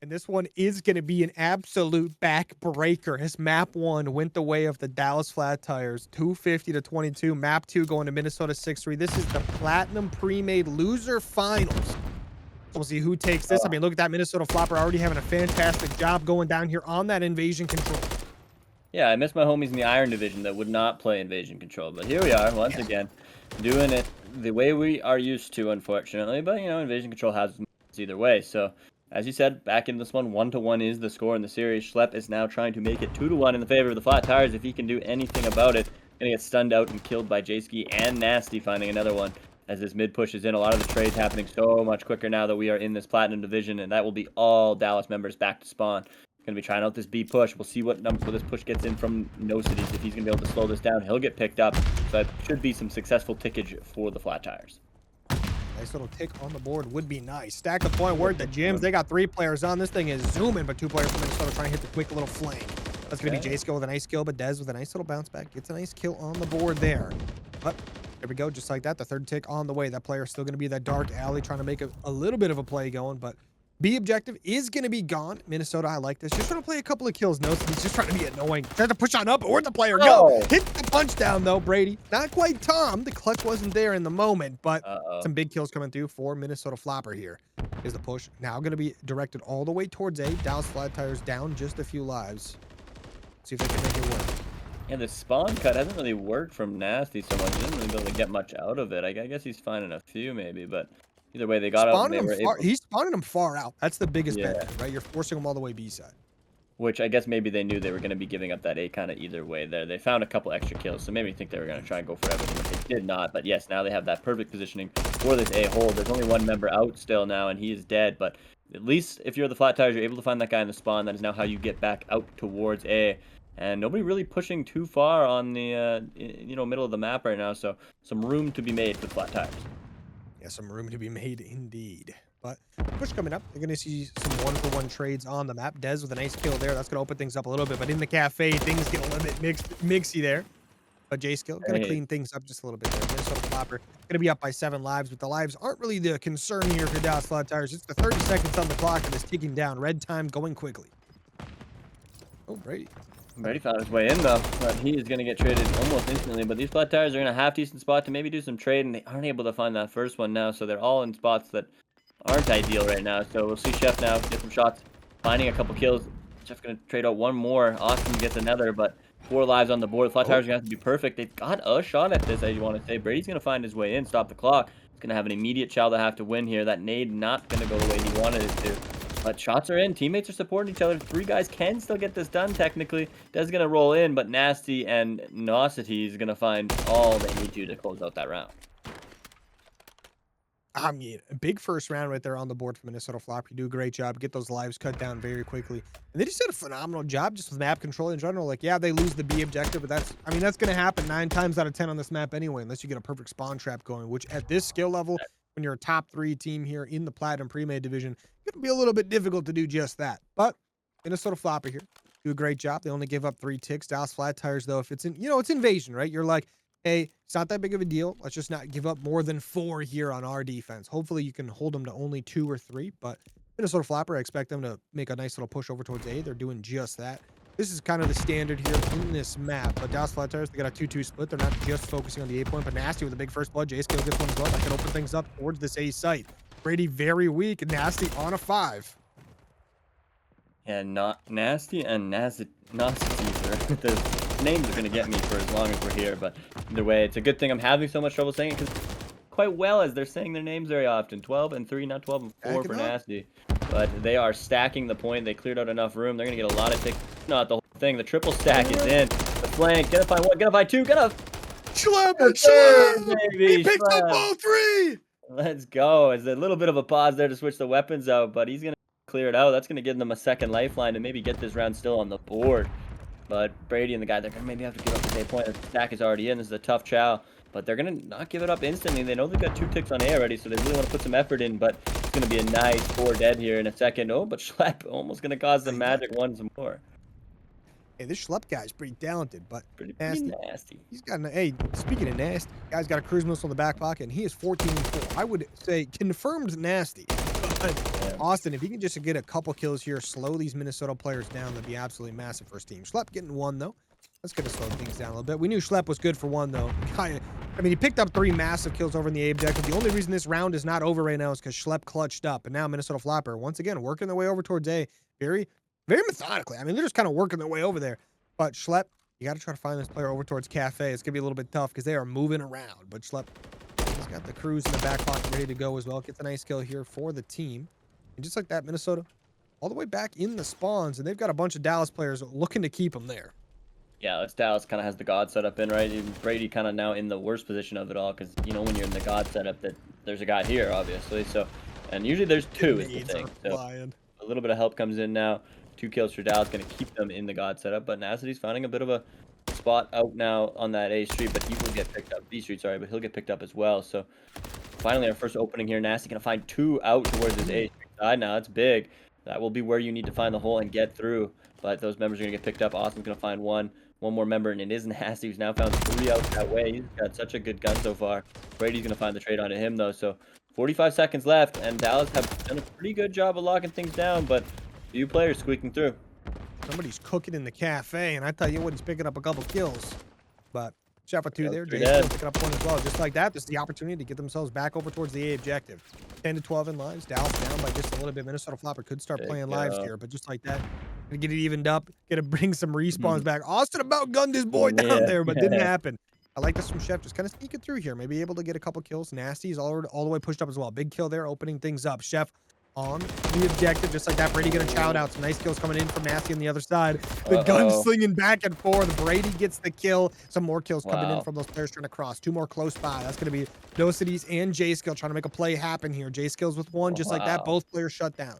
And this one is going to be an absolute backbreaker. His map 1 went the way of the Dallas Flat Tires, 250-22. Map 2 going to Minnesota 6-3. This is the Platinum Premade loser finals. So we'll see who takes this. I mean, look at that Minnesota Floppr already having a fantastic job going down here on that invasion control. Yeah, I miss my homies in the Iron Division that would not play invasion control. But here we are, once again, doing it the way we are used to, unfortunately. But, you know, invasion control has either way. So, as you said, back in this one, 1-1 is the score in the series. Schlepp is now trying to make it 2-1 in the favor of the Flat Tires. If he can do anything about it, gonna get stunned out and killed by J-Ski and Nasty, finding another one as this mid push is in. A lot of the trades happening so much quicker now that we are in this Platinum Division, and that will be all Dallas members back to spawn. Going to be trying out this B push. We'll see what number this push gets in from No Cities. If he's going to be able to slow this down, he'll get picked up. So it should be some successful tickage for the Flat Tires. Nice little tick on the board would be nice. Stack the point word, the gyms, they got 3 players on. This thing is zooming, but 2 players from Minnesota trying to hit the quick little flank. That's going to be J-Skill with a nice kill, but Dez with a nice little bounce back. Gets a nice kill on the board there. But there we go, just like that. The third tick on the way. That player is still going to be that dark alley, trying to make a little bit of a play going, but B objective is going to be gone. Minnesota, I like this. Just trying to play a couple of kills. No, he's just trying to be annoying. Tries to push on up. Where'd the player go? Hit the punch down, though, Brady. Not quite Tom. The clutch wasn't there in the moment, but some big kills coming through for Minnesota Floppr here. Is the push now going to be directed all the way towards A. Dallas Flat Tires down just a few lives. See if they can make it work. Yeah, the spawn cut hasn't really worked from Nasty so much. He didn't really be able to get much out of it. I guess he's finding a few maybe, but either way, they got out. He's spawning them far out. That's the biggest benefit, right? You're forcing them all the way B side. Which I guess maybe they knew they were going to be giving up that A kind of either way there. They found a couple extra kills, so maybe think they were going to try and go for everything, but they did not. But yes, now they have that perfect positioning for this A hold. There's only one member out still now, and he is dead. But at least if you're the Flat Tires, you're able to find that guy in the spawn. That is now how you get back out towards A. And nobody really pushing too far on the middle of the map right now, so some room to be made for the Flat Tires. Yeah, some room to be made indeed. But push coming up, you're going to see some 1-for-1 trades on the map. Dez with a nice kill there. That's going to open things up a little bit. But in the cafe, things get a little bit mixy there. But J-Skill going to clean things up just a little bit there. Minnesota Floppr going to be up by 7 lives, but the lives aren't really the concern here for Dallas Flat Tires. It's the 30 seconds on the clock that is ticking down. Red time going quickly. Oh, Brady. Brady found his way in, though, but he is going to get traded almost instantly. But these Flat Tires are in a half-decent spot to maybe do some trade, and they aren't able to find that first one now, so they're all in spots that aren't ideal right now. So we'll see Chef now get some shots, finding a couple kills. Chef's going to trade out one more. Austin gets another, but 4 lives on the board. The Flat Tires are going to have to be perfect. They've got a shot at this, as you want to say. Brady's going to find his way in, stop the clock. He's going to have an immediate chow to have to win here. That nade not going to go the way he wanted it to. But shots are in. Teammates are supporting each other. 3 guys can still get this done, technically. Dez going to roll in, but Nasty and Nosity is going to find all they need to close out that round. I mean, a big first round right there on the board for Minnesota Floppr. You do a great job. Get those lives cut down very quickly. And they just did a phenomenal job just with map control in general. Like, yeah, they lose the B objective, but that's going to happen 9 times out of 10 on this map anyway, unless you get a perfect spawn trap going, which at this skill level, when you're a top 3 team here in the Platinum Premade division, it's going to be a little bit difficult to do just that. But Minnesota Floppr here do a great job. They only give up 3 ticks. Dallas Flat Tires, though, if it's it's invasion, right? You're like, hey, it's not that big of a deal. Let's just not give up more than 4 here on our defense. Hopefully you can hold them to only 2 or 3, but Minnesota Floppr, I expect them to make a nice little push over towards A. They're doing just that. This is kind of the standard here in this map, but Dallas Flat Tires, they got a 2-2 split. They're not just focusing on the A point, but Nasty with a big first blood. J-Skill gets one as well. That can open things up towards this A site. Brady very weak, and Nasty on a 5. Yeah, not Nasty and Nasty. The names are going to get me for as long as we're here, but either way, it's a good thing I'm having so much trouble saying it, because quite well as they're saying their names very often. 12 and 3, not 12 and 4 for Nasty. But they are stacking the point. They cleared out enough room. They're going to get a lot of ticks. Not the whole thing. The triple stack is in. The flank. Get a find 1. Get a find 2. Get a... Schlepp! Baby. He picked up all 3! Let's go. There's a little bit of a pause there to switch the weapons out, but he's going to clear it out. That's going to give them a second lifeline to maybe get this round still on the board. But Brady and the guy, they're going to maybe have to give up the A point. The stack is already in. This is a tough chow. But they're going to not give it up instantly. They know they've got 2 ticks on A already, so they really want to put some effort in. But it's going to be a nice 4 dead here in a second. Oh, but Schlepp almost going to cause the magic ones more. Hey, this Schlepp guy's pretty talented, but pretty nasty. He's got hey, speaking of nasty, guy's got a cruise missile in the back pocket, and he is 14 and 4. I would say confirmed nasty. But Yeah. Austin, if he can just get a couple kills here, slow these Minnesota players down, that'd be absolutely massive for his team. Schlepp getting one, though. That's going to slow things down a little bit. We knew Schlepp was good for one, though. I mean, he picked up 3 massive kills over in the A objective. The only reason this round is not over right now is because Schlepp clutched up. And now Minnesota Floppr, once again, working their way over towards A. Very, very methodically. I mean, they're just kind of working their way over there. But Schlepp, you got to try to find this player over towards Cafe. It's going to be a little bit tough because they are moving around. But Schlepp, he's got the crews in the back pocket ready to go as well. Gets a nice kill here for the team. And just like that, Minnesota all the way back in the spawns. And they've got a bunch of Dallas players looking to keep them there. Yeah, this Dallas kind of has the God setup in, right? Even Brady kind of now in the worst position of it all because, you know, when you're in the God setup, that there's a guy here, obviously. So, and usually there's 2 is the thing. So a little bit of help comes in now. 2 kills for Dallas, going to keep them in the God setup. But Nacity's finding a bit of a spot out now on that A street, but he will get picked up. B street, sorry, but he'll get picked up as well. So finally, our first opening here. Nasty going to find 2 out towards his A street side now. That's big. That will be where you need to find the hole and get through. But those members are going to get picked up. Austin's going to find one more member, and it is Nasty, who's now found 3 out that way. He's got such a good gun so far. Brady's going to find the trade onto him, though. So 45 seconds left, and Dallas have done a pretty good job of locking things down, but few players squeaking through. Somebody's cooking in the cafe, and I tell you what, he's picking up a couple kills. But shot for 2 there. Three Jay's dead. still picking up 1 as well. Just like that, this is the opportunity to get themselves back over towards the A objective. 10 to 12 in lives. Dallas down by just a little bit. Minnesota Floppr could start Big playing lives kill. here, but just like that, gonna get it evened up. Gonna bring some respawns back. Austin about gunned his boy down there, but didn't happen. I like this from Chef, just kind of sneaking through here. Maybe able to get a couple kills. Nasty's all the way pushed up as well. Big kill there, opening things up. Chef on the objective, just like that. Brady gonna chow out. Some nice kills coming in from Nasty on the other side. The gun slinging back and forth. Brady gets the kill. Some more kills coming in from those players trying to cross. 2 more close by. That's gonna be No Cities and J-Skill trying to make a play happen here. J-Skill's with 1, just like that. Both players shut down.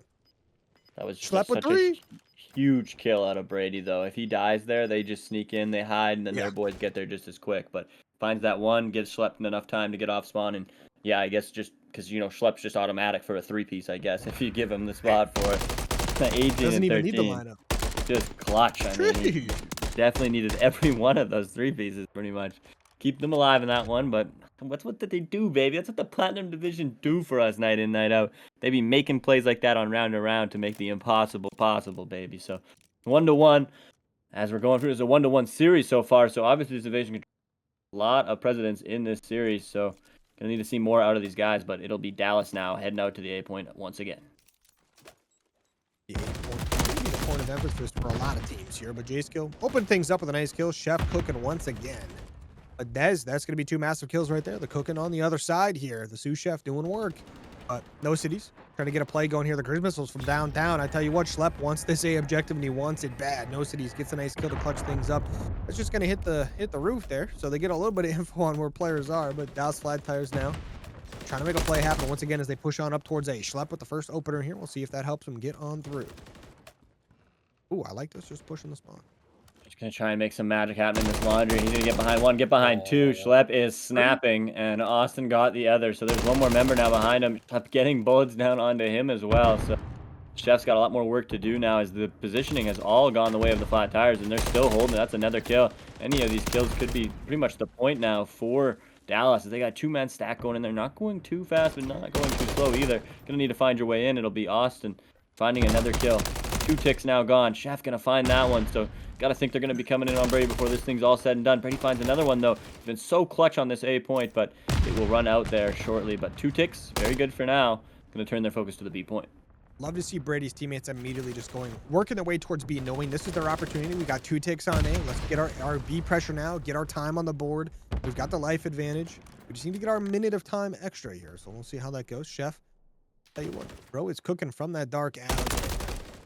That was just Schlepp with such 3. a huge kill out of Brady, though. If he dies there, they just sneak in, they hide, and then their boys get there just as quick. But finds that one, gives Schlepp enough time to get off spawn, and yeah, I guess just because, you know, Schlepp's just automatic for a 3-piece, I guess, if you give him the spot for it. 18 Doesn't and 13. even need the lineup. Just clutch. I mean, he definitely needed every one of those 3 pieces, pretty much. Keep them alive in that one, but what did they do, baby? That's what the Platinum Division do for us night in, night out. They be making plays like that on round to round to make the impossible possible, baby. So 1-1, as we're going through, it's a 1-1 series so far. So obviously this division controls a lot of presidents in this series. So gonna need to see more out of these guys, but it'll be Dallas now heading out to the A point once again. The 8 point, gonna be the point of emphasis for a lot of teams here, but J-Skill open things up with a nice kill. Chef cooking once again. But that's going to be 2 massive kills right there. The cooking on the other side here. The sous chef doing work. But No Cities trying to get a play going here. The cruise missiles from downtown. I tell you what, Schlepp wants this A objective and he wants it bad. No Cities gets a nice kill to clutch things up. It's just going to hit the roof there. So they get a little bit of info on where players are. But Dallas Flat Tires now trying to make a play happen once again as they push on up towards A. Schlepp with the first opener here. We'll see if that helps him get on through. Ooh, I like this. Just pushing the spawn. Just gonna try and make some magic happen in this laundry. He's gonna get behind 1, get behind 2. Schlepp is snapping, and Austin got the other. So there's 1 more member now behind him. Schlepp getting bullets down onto him as well. So Chef's got a lot more work to do now as the positioning has all gone the way of the Flat Tires, and they're still holding. That's another kill. Any of these kills could be pretty much the point now for Dallas. They got 2-man stack going in there. Not going too fast, but not going too slow either. Gonna need to find your way in. It'll be Austin finding another kill. 2 ticks now gone. Chef gonna find that one. So gotta think they're gonna be coming in on Brady before this thing's all said and done. Brady finds another one though. He's been so clutch on this A point, but it will run out there shortly. But 2 ticks, very good for now. Gonna turn their focus to the B point. Love to see Brady's teammates immediately just working their way towards B, knowing this is their opportunity. We got 2 ticks on A. Let's get our B pressure now, get our time on the board. We've got the life advantage. We just need to get our minute of time extra here. So we'll see how that goes. Chef, tell you what, bro is cooking from that dark alley.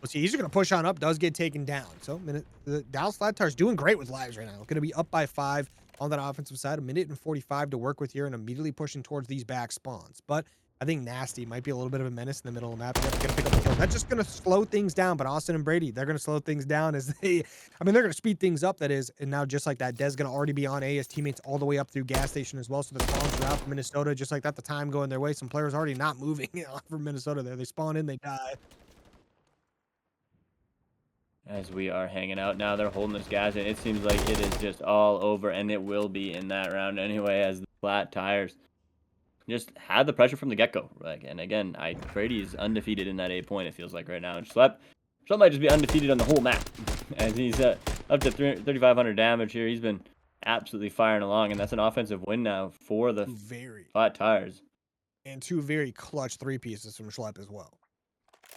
We'll see. He's just going to push on up. Does get taken down. So the Dallas Flat Tires doing great with lives right now. Going to be up by 5 on that offensive side. 1:45 to work with here and immediately pushing towards these back spawns. But I think Nasty might be a little bit of a menace in the middle of the map. Yep, gonna pick up the kill. That's just going to slow things down. But Austin and Brady, they're going to slow things down as they're going to speed things up, that is. And now just like that, Dez going to already be on A. His teammates all the way up through gas station as well. So the spawns are out from Minnesota. Just like that, the time going their way. Some players already not moving from Minnesota there. They spawn in, they die. As we are hanging out now, they're holding this gas, and it seems like it is just all over, and it will be in that round anyway, as the Flat Tires just had the pressure from the get-go. Like, and again, Brady is undefeated in that 8 point, it feels like right now. And Schlep might just be undefeated on the whole map. As he's up to 3,500 damage here. He's been absolutely firing along, and that's an offensive win now for the Flat Tires. And 2 very clutch 3 pieces from Schlep as well.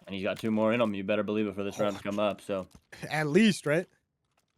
And he's got 2 more in him. You better believe it for this round to come up. So at least, right?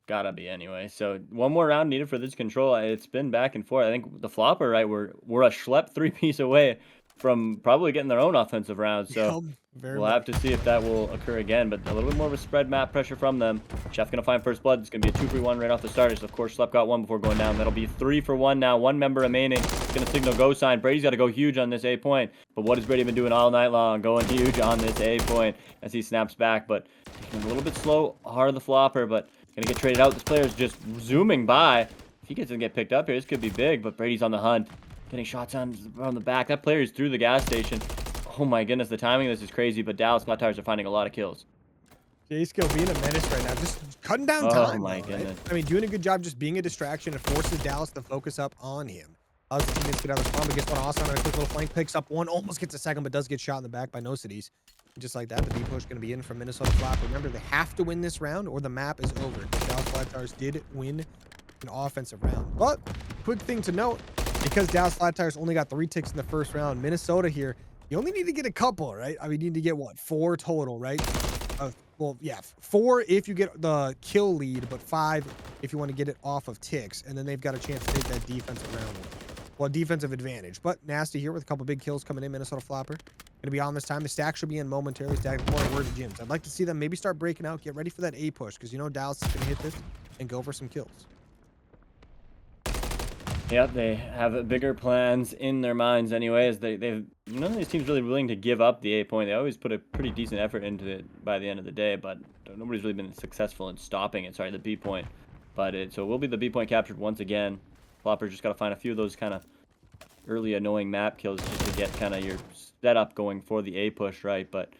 Gotta be anyway. So 1 more round needed for this control. It's been back and forth. I think the Floppr, right, we're a Schlep 3-piece away from probably getting their own offensive round. So we'll have to see if that will occur again. But a little bit more of a spread map pressure from them. Chef gonna find first blood. It's gonna be a 2-3-1 right off the starters. Of course, Schlep got 1 before going down. That'll be 3 for 1 now. 1 member remaining. It's gonna signal go sign. Brady's got to go huge on this A point. But what has Brady been doing all night long? Going huge on this A point as he snaps back. But a little bit slow, hard the Floppr, but gonna get traded out. This player is just zooming by. If he doesn't get picked up here, this could be big, but Brady's on the hunt. Getting shots on the back. That player is through the gas station. Oh my goodness, the timing of this is crazy, but Dallas Flat Tires are finding a lot of kills. J-Skill being a menace right now, just cutting down time. Oh my goodness. Right? I mean, doing a good job just being a distraction. It forces Dallas to focus up on him. How's the teammates get out of the spawn, but gets one awesome on a quick little flank, picks up 1, almost gets a second, but does get shot in the back by No Cities. Just like that, the B push going to be in from Minnesota Floppr. Remember, they have to win this round or the map is over. Dallas Flat Tires did win an offensive round. But, quick thing to note, because Dallas Flat Tires only got 3 ticks in the first round, Minnesota here, you only need to get a couple, right? I mean, you need to get, what, 4 total, right? Well, yeah, 4 if you get the kill lead, but 5 if you want to get it off of ticks. And then they've got a chance to take that defensive round win. Well, defensive advantage. But Nasty here with a couple big kills coming in. Minnesota Floppr gonna be on this time. The stack should be in momentarily. Stack the corner. Word to gyms. I'd like to see them maybe start breaking out. Get ready for that A push because you know Dallas is gonna hit this and go for some kills. Yeah, they have bigger plans in their minds anyways. They've none of these teams really willing to give up the A point. They always put a pretty decent effort into it by the end of the day, but nobody's really been successful in stopping it. Sorry, the B point. But so it will be the B point captured once again. Floppr just got to find a few of those kind of early annoying map kills just to get kind of your setup going for the A push, right? But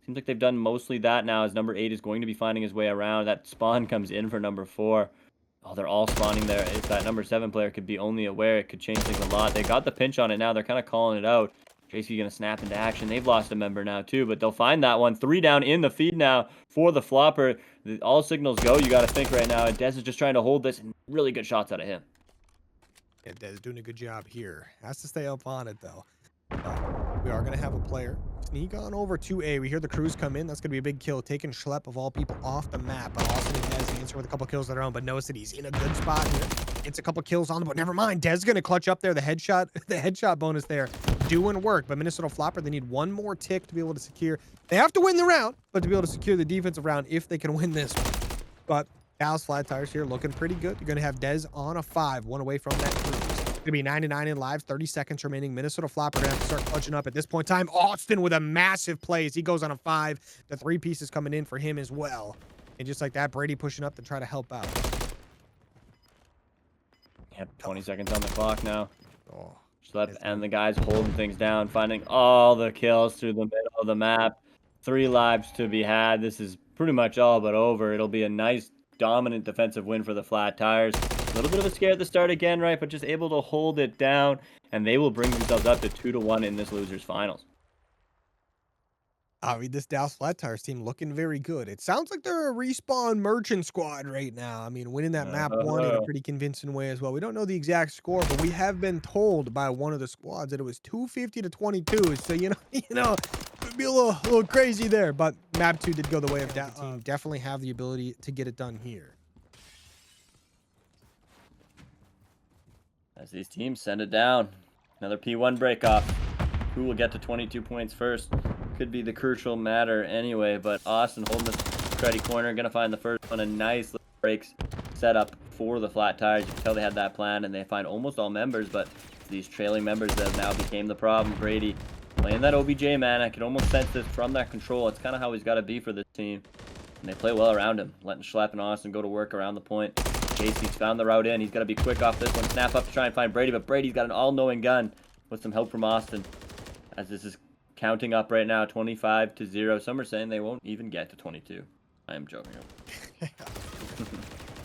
seems like they've done mostly that now as number 8 is going to be finding his way around. That spawn comes in for number 4. Oh, they're all spawning there. If that number 7 player could be only aware, it could change things a lot. They got the pinch on it now. They're kind of calling it out. JC going to snap into action. They've lost a member now too, but they'll find that one. 3 down in the feed now for the Floppr. All signals go. You got to think right now. And Dez is just trying to hold this. And really good shots out of him. Yeah, Dez doing a good job here. Has to stay up on it though. We are going to have a player sneak on over to A. We hear the crews come in. That's going to be a big kill. Taking Schlep, of all people, off the map. But Austin and Dez answer with a couple kills of their own. But knows that he's in a good spot here. Gets a couple kills on the board. Never mind. Dez going to clutch up there. The headshot bonus there. Doing work. But Minnesota Floppr, they need 1 more tick to be able to secure. They have to win the round, but to be able to secure the defensive round if they can win this one. But Dallas Flat Tires here looking pretty good. You're going to have Dez on a 5. 1 away from that crew. Gonna be 99 in lives, 30 seconds remaining. Minnesota Floppr gonna have to start clutching up at this point in time. Austin with a massive play as he goes on a 5. The 3 pieces coming in for him as well. And just like that, Brady pushing up to try to help out. Yep, 20 seconds on the clock now. Oh, Schlep and the guys holding things down, finding all the kills through the middle of the map. 3 lives to be had. This is pretty much all but over. It'll be a nice, dominant defensive win for the Flat Tires. A little bit of a scare at the start again, right? But just able to hold it down, and they will bring themselves up to 2-1 in this losers finals. I mean, this Dallas Flat Tires team looking very good. It sounds like they're a respawn merchant squad right now. I mean, winning that map 1 in a pretty convincing way as well. We don't know the exact score, but we have been told by one of the squads that it was 250 to 22. So you know, it'd be a little crazy there. But map 2 did go the way of that team. Definitely have the ability to get it done here. As these teams send it down. Another P1 breakoff. Who will get to 22 points first? Could be the crucial matter anyway, but Austin holding the cruddy corner. Going to find the first one. A nice little breaks set up for the Flat Tires. You can tell they had that plan, and they find almost all members, but these trailing members that now became the problem. Brady playing that OBJ, man. I can almost sense this from that control. It's kind of how he's got to be for this team. And they play well around him, letting Schlep and Austin go to work around the point. JC's found the route in. He's got to be quick off this one. Snap up to try and find Brady, but Brady's got an all-knowing gun with some help from Austin. As this is counting up right now, 25-0. Some are saying they won't even get to 22. I am joking.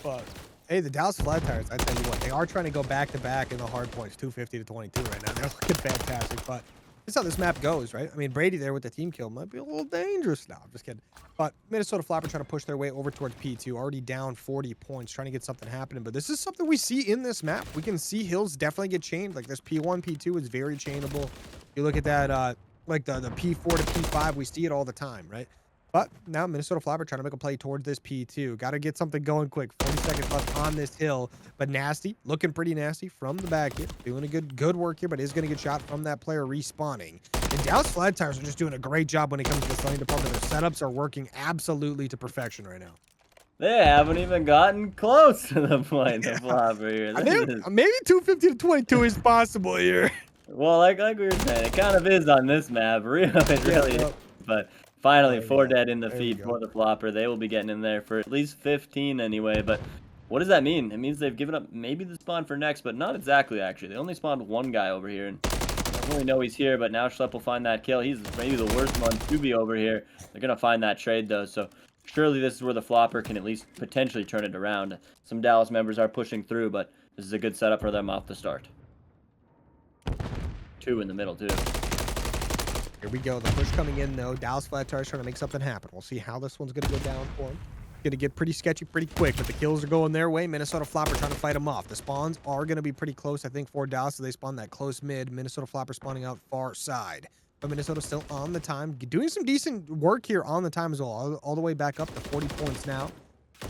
But Hey, the Dallas Flat Tires, I tell you what, they are trying to go back-to-back in the hard points, 250 to 22 right now. They're looking fantastic, but this is how this map goes, right? I mean, Brady there with the team kill might be a little dangerous now. I'm just kidding. But Minnesota Floppr trying to push their way over towards P2, already down 40 points, trying to get something happening. But this is something we see in this map. We can see hills definitely get chained. Like this P1, P2 is very chainable. You look at that, like the P4 to P5, we see it all the time, right? But now Minnesota Floppr trying to make a play towards this P2. Got to get something going quick. 40 seconds left on this hill. But nasty, looking pretty nasty from the back here. Doing a good work here, but is going to get shot from that player respawning. And Dallas Flat Tires are just doing a great job when it comes to the slaying department. Their setups are working absolutely to perfection right now. They haven't even gotten close to the point of Floppr here. I think maybe 250 to 22 is possible here. Well, like we were saying, it kind of is on this map. It really is. But finally, 4 dead in the feed for the Floppr. They will be getting in there for at least 15 anyway. But what does that mean? It means they've given up maybe the spawn for next, but not exactly, actually. They only spawned one guy over here, and I don't really know he's here, but now Schlepp will find that kill. He's maybe the worst one to be over here. They're going to find that trade, though, so surely this is where the Floppr can at least potentially turn it around. Some Dallas members are pushing through, but this is a good setup for them off the start. 2 in the middle, too. Here we go. The push coming in, though. Dallas Flat Tires trying to make something happen. We'll see how this one's going to go down for them. Going to get pretty sketchy pretty quick, but the kills are going their way. Minnesota Floppr trying to fight them off. The spawns are going to be pretty close, I think, for Dallas, so they spawn that close mid. Minnesota Floppr spawning out far side. But Minnesota still on the time. Doing some decent work here on the time as well. All the way back up to 40 points now.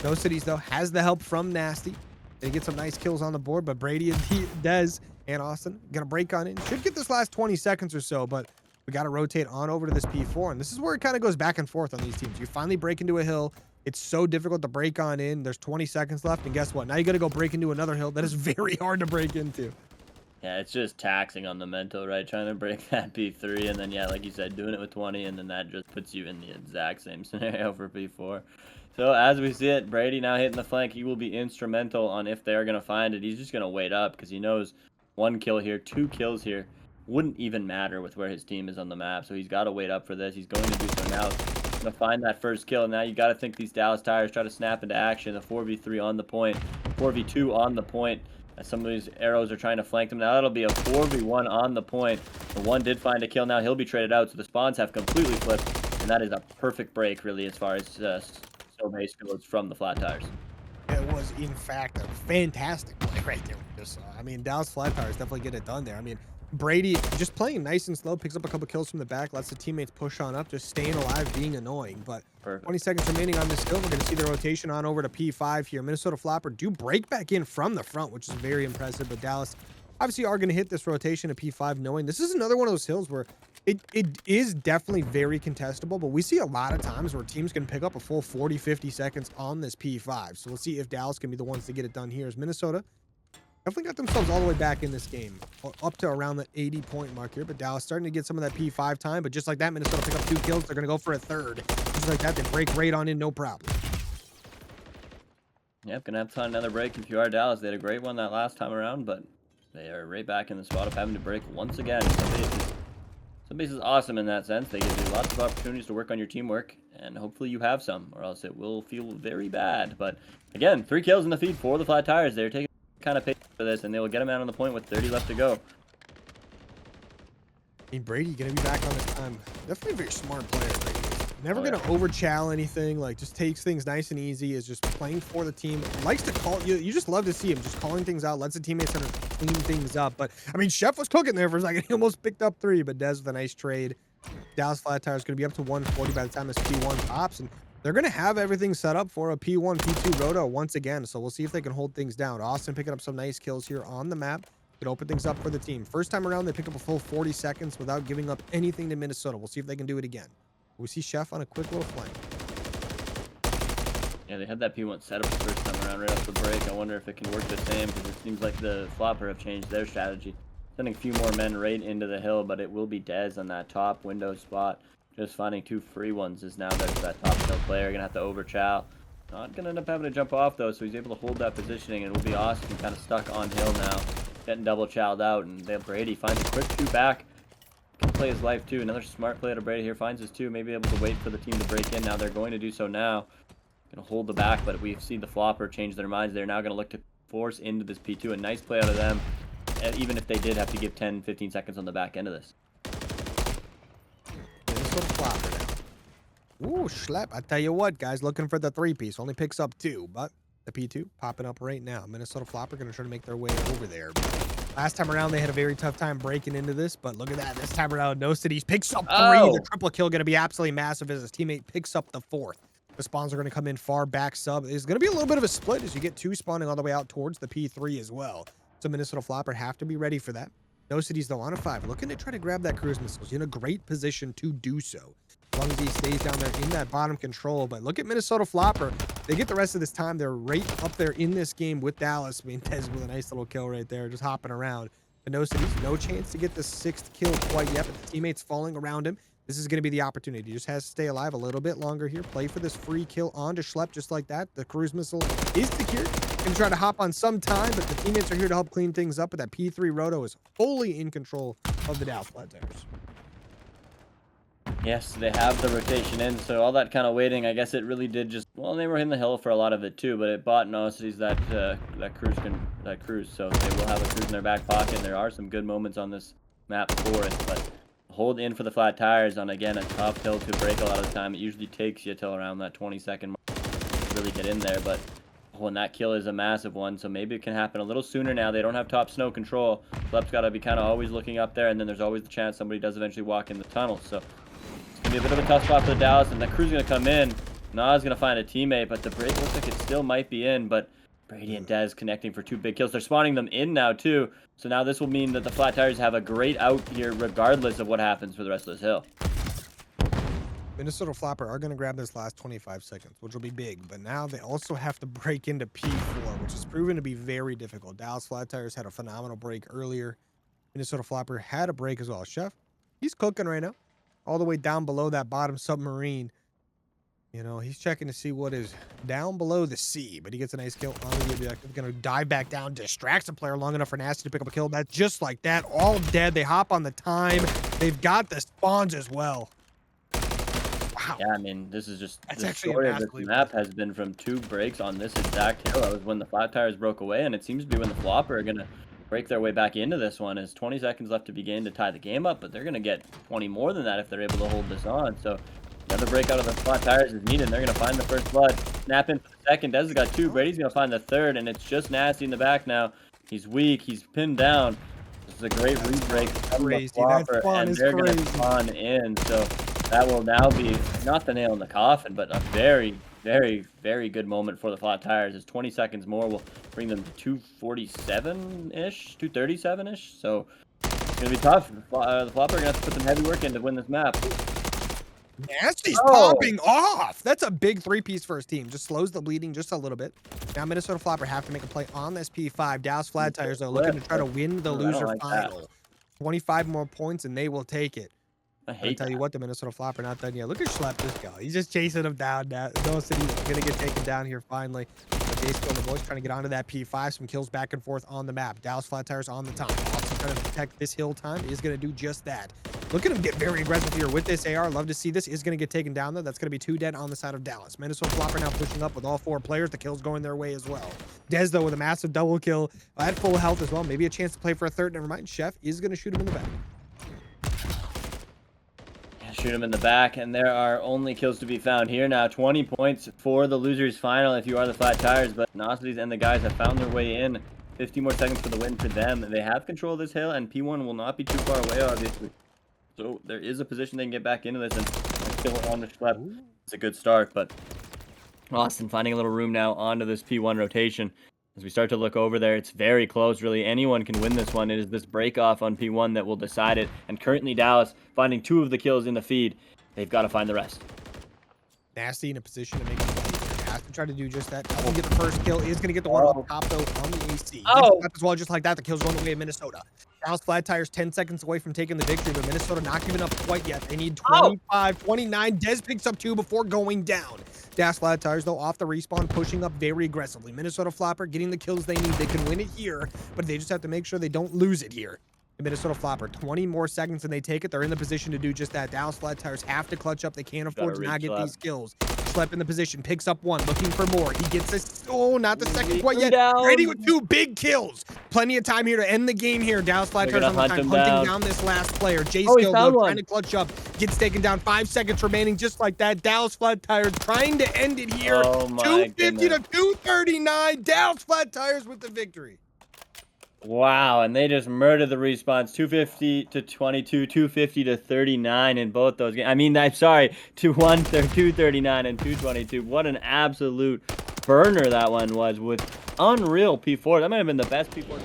No Cities, though, has the help from Nasty. They get some nice kills on the board, but Brady and Dez and Austin going to break on in. Should get this last 20 seconds or so, but we got to rotate on over to this P4. And this is where it kind of goes back and forth on these teams. You finally break into a hill. It's so difficult to break on in. There's 20 seconds left, and guess what? Now you got to go break into another hill that is very hard to break into. Yeah, it's just taxing on the mental, right? Trying to break that P3, and then, yeah, like you said, doing it with 20, and then that just puts you in the exact same scenario for P4. So as we see it, Brady now hitting the flank. He will be instrumental on if they're going to find it. He's just going to wait up because he knows 1 kill here, 2 kills here wouldn't even matter with where his team is on the map. So he's got to wait up for this. He's going to do so now. He's going to find that first kill. And now you got to think these Dallas Tires try to snap into action. The 4v3 on the point, 4v2 on the point. As some of these arrows are trying to flank them. Now that'll be a 4v1 on the point. The one did find a kill. Now he'll be traded out. So the spawns have completely flipped. And that is a perfect break, really, as far as so base goes from the Flat Tires. It was, in fact, a fantastic play right there. I mean, Dallas Flat Tires definitely get it done there. I mean, Brady just playing nice and slow, picks up a couple kills from the back, lets the teammates push on up, just staying alive, being annoying. But perfect. 20 seconds remaining on this hill. We're going to see the rotation on over to P5 here. Minnesota Floppr do break back in from the front, which is very impressive. But Dallas obviously are going to hit this rotation to P5, knowing this is another one of those hills where it is definitely very contestable, but we see a lot of times where teams can pick up a full 40, 50 seconds on this P5. So we'll see if Dallas can be the ones to get it done here. As Minnesota definitely got themselves all the way back in this game, up to around the 80-point mark here. But Dallas starting to get some of that P5 time. But just like that, Minnesota pick up 2 kills. They're going to go for a third. Just like that, they break right on in, no problem. Yep, going to have to find another break if you are Dallas. They had a great one that last time around, but they are right back in the spot of having to break once again. Some base is awesome in that sense. They give you lots of opportunities to work on your teamwork, and hopefully you have some, or else it will feel very bad. But again, 3 kills in the feed for the Flat Tires. They're taking kind of pace for this, and they will get him out on the point with 30 left to go. I mean, Brady gonna be back on this time. Definitely a very smart player, Brady. Never gonna overchow anything. Like, just takes things nice and easy. Is just playing for the team. Likes to call. You just love to see him just calling things out. Lets the teammates sort of clean things up. But I mean, Chef was cooking there for a second. He almost picked up 3, but Dez with a nice trade. Dallas Flat Tire is gonna be up to 140 by the time this P1 pops, and they're gonna have everything set up for a P1, P2 roto once again. So we'll see if they can hold things down. Austin picking up some nice kills here on the map. Could open things up for the team. First time around, they pick up a full 40 seconds without giving up anything to Minnesota. We'll see if they can do it again. We see Chef on a quick little flank. Yeah, they had that P1 set up the first time around right off the break. I wonder if it can work the same, because it seems like the Floppr have changed their strategy. Sending a few more men right into the hill, but it will be Dez on that top window spot. Just finding 2 free ones is now there's that top hill player. Gonna have to overchow. Not gonna end up having to jump off though, so he's able to hold that positioning, and it will be Austin kind of stuck on hill now, getting double chowed out, and Brady finds a quick 2 back. Can play his life too. Another smart play out of Brady here. Finds his 2. Maybe able to wait for the team to break in. Now they're going to do so now. Gonna hold the back, but we've seen the Floppr change their minds. They're now gonna look to force into this P2. A nice play out of them, and even if they did have to give 10-15 seconds on the back end of this. Minnesota Floppr now. Ooh, Schlepp. I tell you what, guys, looking for the 3-piece. Only picks up 2, but the P2 popping up right now. Minnesota Floppr going to try to make their way over there. Last time around, they had a very tough time breaking into this, but look at that. This time around, no cities picks up 3. The triple kill going to be absolutely massive as his teammate picks up the 4th. The spawns are going to come in far back sub. There's going to be a little bit of a split as you get 2 spawning all the way out towards the P3 as well. So Minnesota Floppr have to be ready for that. No cities though on a 5, looking to try to grab that cruise missile. He's in a great position to do so, as long as he stays down there in that bottom control. But look at Minnesota Floppr. They get the rest of this time. They're right up there in this game with Dallas. I mean, Tez with a nice little kill right there, just hopping around. But no cities, no chance to get the 6th kill quite yet. But the teammates falling around him. This is going to be the opportunity. He just has to stay alive a little bit longer here. Play for this free kill onto Schlepp just like that. The cruise missile is secured. Going to try to hop on some time, but the teammates are here to help clean things up. But that P3 Roto is fully in control of the Dallas Thurs. Yes, they have the rotation in, so all that kind of waiting, I guess it really did just, well, they were in the hill for a lot of it too, but it bought Noscities that cruise, so they will have a cruise in their back pocket. And there are some good moments on this map for it, but hold in for the flat tires on, again, a tough hill to break a lot of the time. It usually takes you till around that 20-second mark to really get in there, but when that kill is a massive one, so maybe it can happen a little sooner now. They don't have top snow control. Schlepp's got to be kind of always looking up there, and then there's always the chance somebody does eventually walk in the tunnel, so it's going to be a bit of a tough spot for the Dallas, and the crew's going to come in. Nas going to find a teammate, but the break looks like it still might be in, but Brady and Dez connecting for 2 big kills. They're spawning them in now, too. So now this will mean that the Flat Tires have a great out here, regardless of what happens for the rest of this hill. Minnesota Floppr are going to grab this last 25 seconds, which will be big. But now they also have to break into P4, which has proven to be very difficult. Dallas Flat Tires had a phenomenal break earlier. Minnesota Floppr had a break as well. Chef, he's cooking right now. All the way down below that bottom submarine. You know, he's checking to see what is down below the sea, but he gets a nice kill on the objective. Going to dive back down, distracts a player long enough for Nasty to pick up a kill. That's just like that, all dead. They hop on the time. They've got the spawns as well. Wow. Yeah, I mean, this is just That's the actually story of this map has been from 2 breaks on this exact hill. That was when the Flat Tires broke away, and it seems to be when the Floppr are going to break their way back into this one. Is 20 seconds left to begin to tie the game up, but they're going to get 20 more than that if they're able to hold this on. So another break out of the Flat Tires is needed, and they're going to find the first blood. Snap in for the second. Dez has got 2. Brady's going to find the 3rd, and it's just Nasty in the back now. He's weak. He's pinned down. This is a great re-break from the Floppr, and they're going to spawn in. So that will now be not the nail in the coffin, but a very, very, very good moment for the Flat Tires. As 20 seconds more will bring them to 247-ish, 237-ish. So it's going to be tough. The Floppr are going to have to put some heavy work in to win this map. Nasty's popping off. That's a big 3-piece for his team. Just slows the bleeding just a little bit. Now Minnesota Floppr have to make a play on this P5. Dallas Flat Tires, though, looking to try to win the loser final. 25 more points, and they will take it. I tell you what, the Minnesota Floppr not done yet. Look at Schlepp, this guy. He's just chasing him down. No city's going to get taken down here finally. Jace and the boys trying to get onto that P5. Some kills back and forth on the map. Dallas Flat Tires on the top. Also trying to protect this hill time. Is going to do just that. Look at him get very aggressive here with this AR. Love to see this. Is going to get taken down, though. That's going to be 2 dead on the side of Dallas. Minnesota Floppr now pushing up with all 4 players. The kill's going their way as well. Dez, though, with a massive double kill at full health as well. Maybe a chance to play for a 3rd. Never mind. Chef is going to shoot him in the back. Shoot him in the back, and there are only kills to be found here now. 20 points for the losers final if you are the Flat Tires, but Noscities and the guys have found their way in. 50 more seconds for the win for them. They have control of this hill, and P1 will not be too far away, obviously. So there is a position they can get back into this and kill on the Schlepp. It's a good start, but Austin finding a little room now onto this P1 rotation. As we start to look over there, it's very close. Really, anyone can win this one. It is this break-off on P1 that will decide it. And currently, Dallas finding 2 of the kills in the feed. They've got to find the rest. Nasty in a position to make a play. Has to try to do just that. Doesn't get the first kill. Is going to get the one on top, though, on the AC. As well, just like that, the kill's going away in Minnesota. Dallas Flat Tires 10 seconds away from taking the victory, but Minnesota not giving up quite yet. They need 25, 29. Dez picks up 2 before going down. Dallas Flat Tires, though, off the respawn, pushing up very aggressively. Minnesota Floppr getting the kills they need. They can win it here, but they just have to make sure they don't lose it here. The Minnesota Floppr, 20 more seconds and they take it. They're in the position to do just that. Dallas Flat Tires have to clutch up. They can't afford to not get these kills. Flip in the position, picks up one, looking for more. He gets this. Oh, not the second quite yet. Down. Ready with 2 big kills. Plenty of time here to end the game here. Dallas Flat Tires on the time, hunting down this last player. Jay Skill though, trying to clutch up, gets taken down. 5 seconds remaining, just like that. Dallas Flat Tires trying to end it here. Oh my 250 goodness. to 239. Dallas Flat Tires with the victory. Wow, and they just murdered the respawns. 250 to 22, 250 to 39 in both those games. I mean, I'm sorry, 239 and 222. What an absolute burner that one was with unreal P4. That might have been the best P4.